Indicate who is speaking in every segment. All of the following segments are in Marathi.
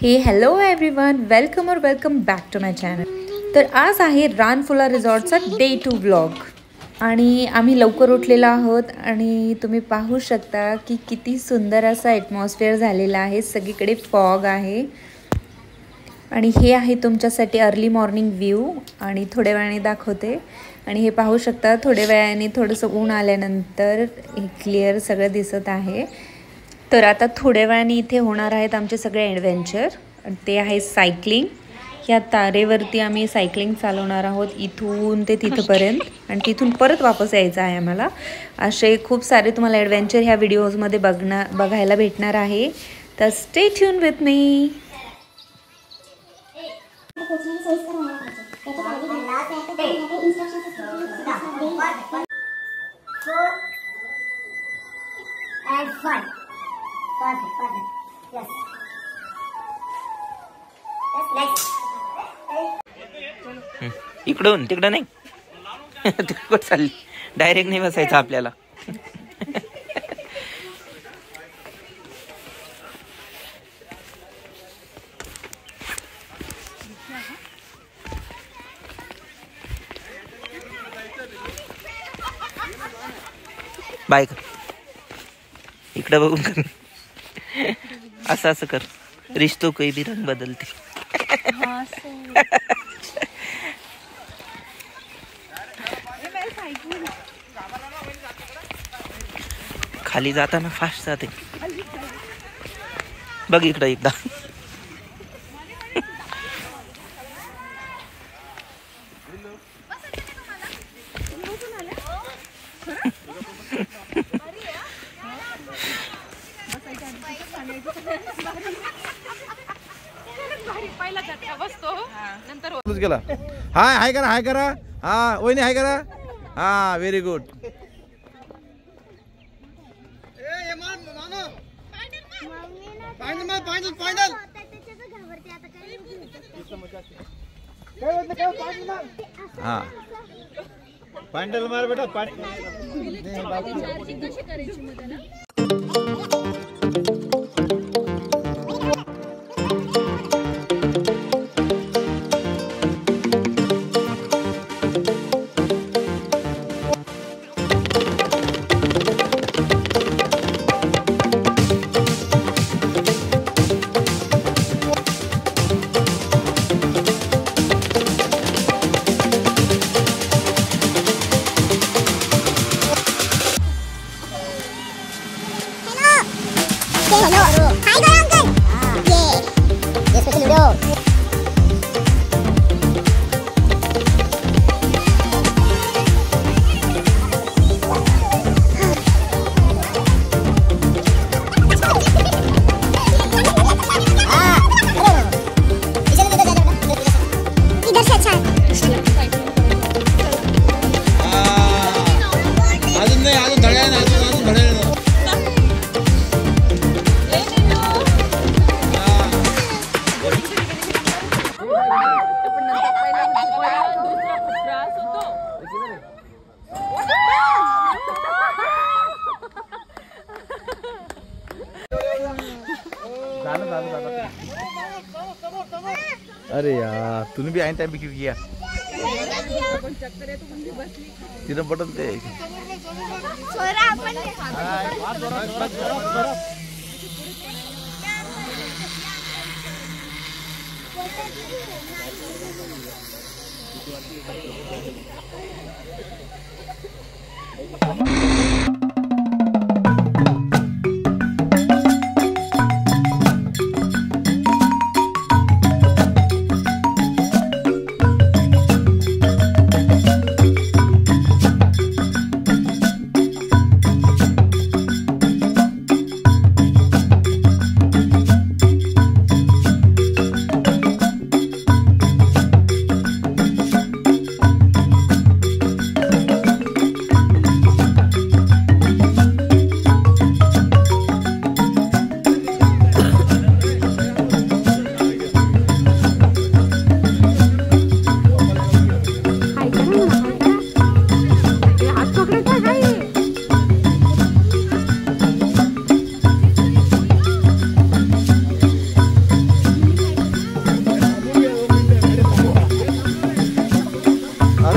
Speaker 1: हे hello everyone, welcome back to my channel. तर आज आहे रानफुला रिसॉर्टचा डे 2 व्लॉग आणि आम्ही लवकर उठलेलो आहोत आणि तुम्ही पाहू शकता की किती सुंदर असा ॲटमॉस्फिअर झालेला आहे. सगळीकडे फॉग आहे आणि हे आहे तुमच्यासाठी अर्ली मॉर्निंग व्ह्यू आणि थोड्या वेळाने दाखवते. आणि हे पाहू शकता थोड्या वेळाने थोडंसं ऊन आल्यानंतर हे क्लिअर सगळं दिसत आहे. तर आता थोड्या वेळाने इथे होणार आहेत आमचे सगळे ॲडव्हेंचर. ते आहे सायकलिंग. ह्या तारेवरती आम्ही सायकलिंग चालवणार आहोत इथून ते तिथंपर्यंत आणि तिथून परत वापस यायचं आहे आम्हाला. असे खूप सारे तुम्हाला ॲडव्हेंचर ह्या व्हिडिओजमध्ये बघायला भेटणार आहे. तर स्टे ट्यून विथ मी.
Speaker 2: इकडून तिकडं नाही तिकडं चालली डायरेक्ट नाही बसायचं आपल्याला. बाय कर इकडं बघून कर असं असं कर. रिश्तो कोई भी रंग बदलते. खाली जाताना फास्ट जाते बघ इकडं एकदा.
Speaker 3: हाय हाय करा हाय करा. हा वहिनी हाय करा. हा व्हेरी गुड. हा पांडल मार बेटा. अरे यार तूने भी आइन टाइम पे क्यों किया? तिने बटन ते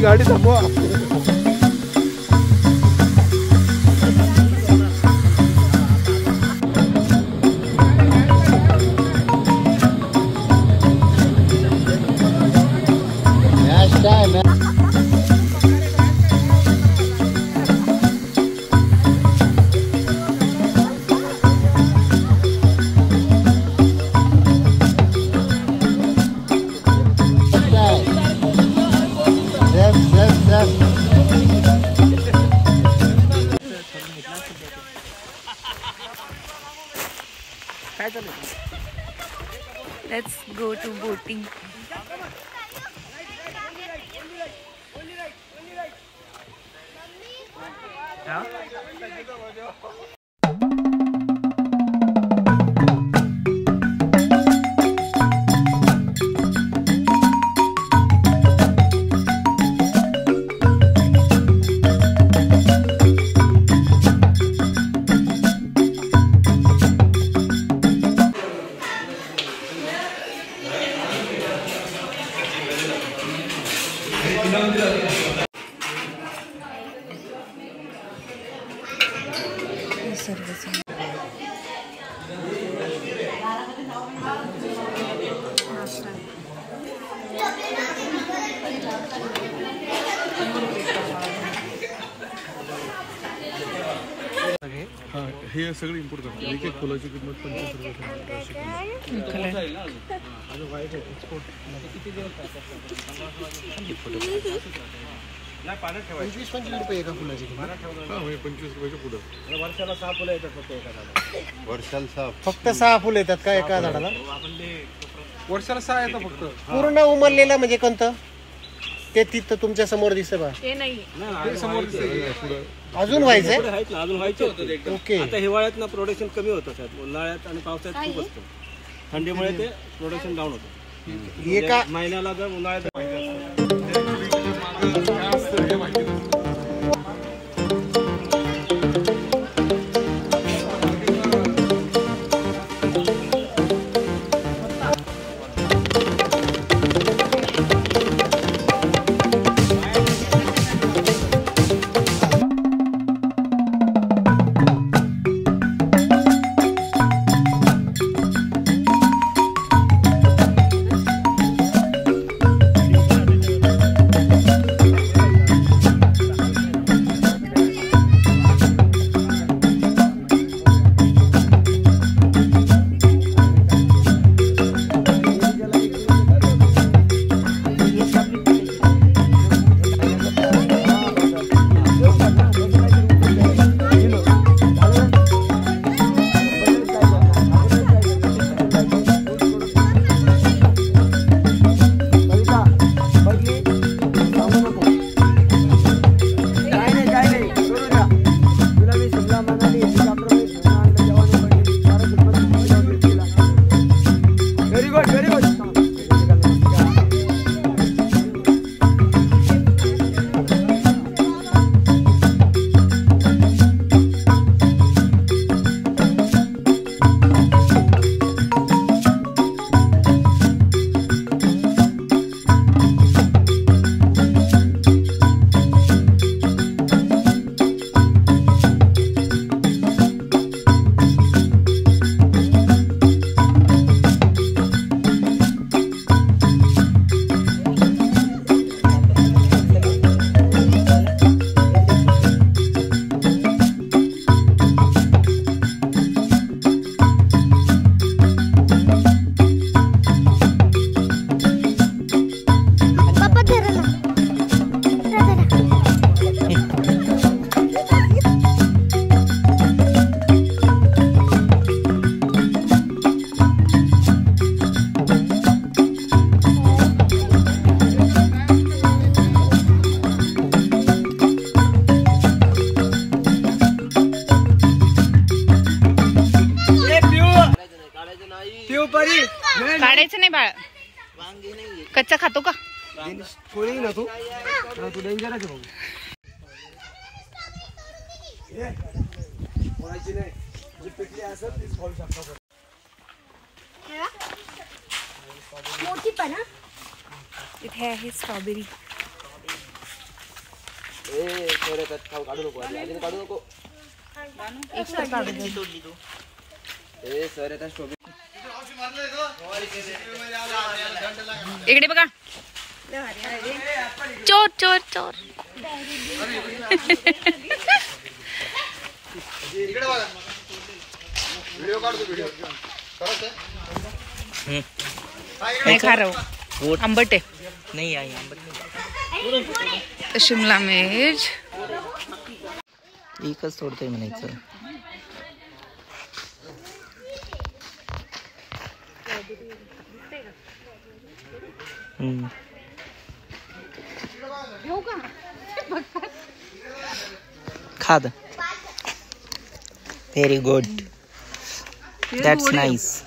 Speaker 3: गाडी थांबवा.
Speaker 1: Let's go to boating. हे सगळे इम्पोर्ट करतात. एक एक फुलाची किंमत 25 रुपये. पाण्यात ठेवायची 25 रुपये एका फुलाची किंमत. 25 रुपयाच्या पुढं. वर्षाला 6 फुलं येतात फक्त एका झाडाला. वर्षाला फक्त 6 फुलं येतात का एका झाडाला? वर्षाला 6 येतात फक्त. पूर्ण उमललेला म्हणजे कोणतं ते तिथं तुमच्या समोर दिसतं बा? ते नाही, समोर दिसतं. अजून व्हायचंय? अजून व्हायचं. ओके. आता हिवाळ्यात ना प्रोडक्शन कमी होतं, उन्हाळ्यात आणि पावसाळ्यात खूप असतं. थंडीमुळे ते प्रोडक्शन डाऊन होतं. एका महिन्याला जर उन्हाळ्यात काढायचं नाही बाळ, कच्चा खातो का?
Speaker 4: कोणी ना तू डेंजर आहे भाऊ.
Speaker 1: मोठी पण इथे आहे स्ट्रॉबेरी.
Speaker 4: काढू नको काढू नको
Speaker 1: इकडे बघा. चोर चोर चोर. नाही खा रहा आंबट आहे.
Speaker 2: नाही आहे आंबट नाही.
Speaker 1: शिमला मिर्च
Speaker 2: एकच सोडतोय म्हणायचं. खाद. Very good. That's nice.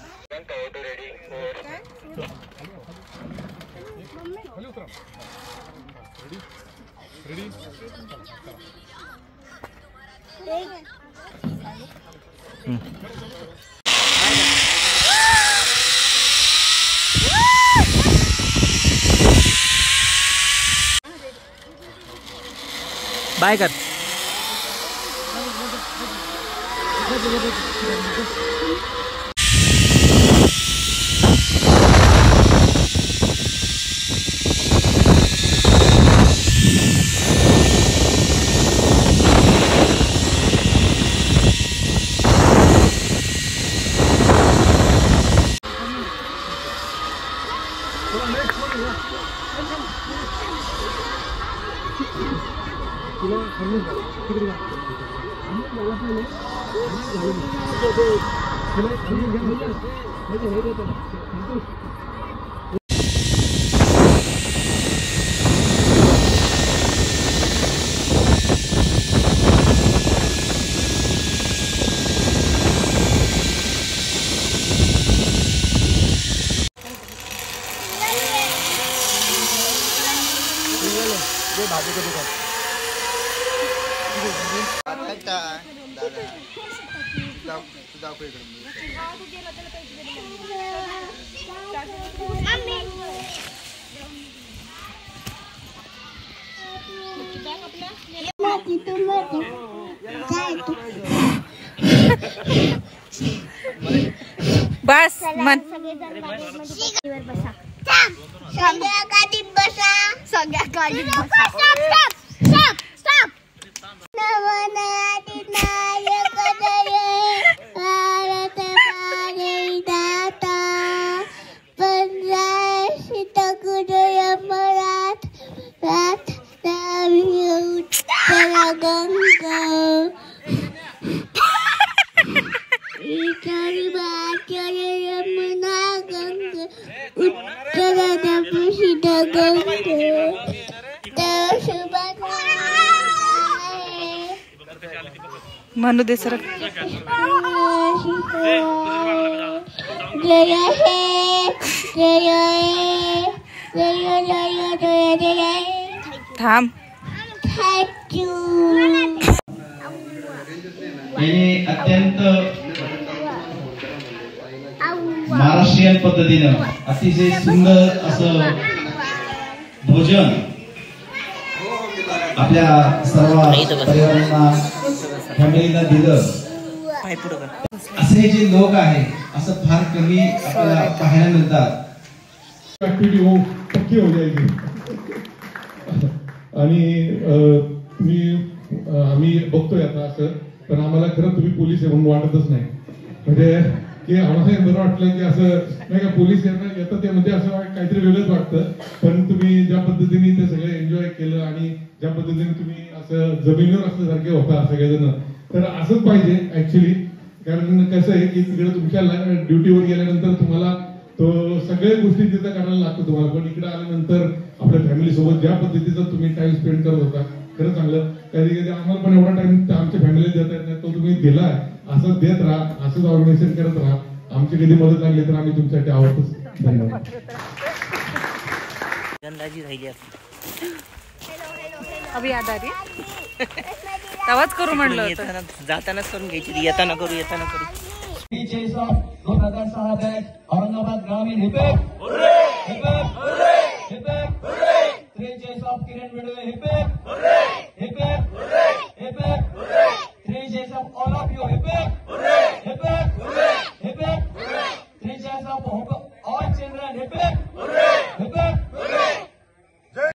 Speaker 2: Bye कर.
Speaker 1: बस मन
Speaker 5: सगळ्या गाडीत बसा. सगळ्या गाडीत बसा.
Speaker 1: म्हणू दे सर. थांब.
Speaker 6: याने अत्यंत महाराष्ट्रीयन पद्धतीनं अतिशय सुंदर असं भोजन आपल्या सर्व परिवारांना फॅमिलीला दिलं. असे जे लोक आहेत असं फार कमी आपल्याला पाहायला मिळतात.
Speaker 7: ऍक्टिव्हिटी हो पक्की हो जाएगी. आणि आम्ही बघतोय आता असं, पण आम्हाला खरं तुम्ही पोलीस आहे म्हणून वाटतच नाही. म्हणजे की आम्हाला बरं वाटलं की असं नाही का पोलीस येतं ते म्हणजे असं काहीतरी वेगळंच वाटतं. पण तुम्ही ज्या पद्धतीने ते सगळे एन्जॉय केलं आणि ज्या पद्धतीने तुम्ही असं जमिनीवर असल्यासारखे होता सगळेजण, तर असंच पाहिजे ऍक्च्युली. कारण कसं आहे की तिकडे तुमच्या ड्युटीवर गेल्यानंतर तुम्हाला तो सगळ्या गोष्टी तिथं करायला लागतो तुम्हाला, पण इकडे आल्यानंतर आपल्या फॅमिली सोबत ज्या पद्धतीचा तुम्ही टाइम स्पेंड करत होता खरं चांगलं. कधी कधी आम्हाला पण एवढा टाइम आमच्या फॅमिलीला देता येत नाही, तो तुम्ही दिलाय. असं देत राहा, असंच ऑर्गनायझेशन करत राहा. आमची कधी मदत लागली तर आम्ही तुमच्यासाठी आहोतच. धन्यवाद.
Speaker 1: अभी याद आ रही तवाच करू म्हणलं होतं.
Speaker 2: जातानाच करून घ्यायची, येताना करू येताना करू.
Speaker 6: औरंगाबाद ग्रामीण किरण
Speaker 8: of your effect.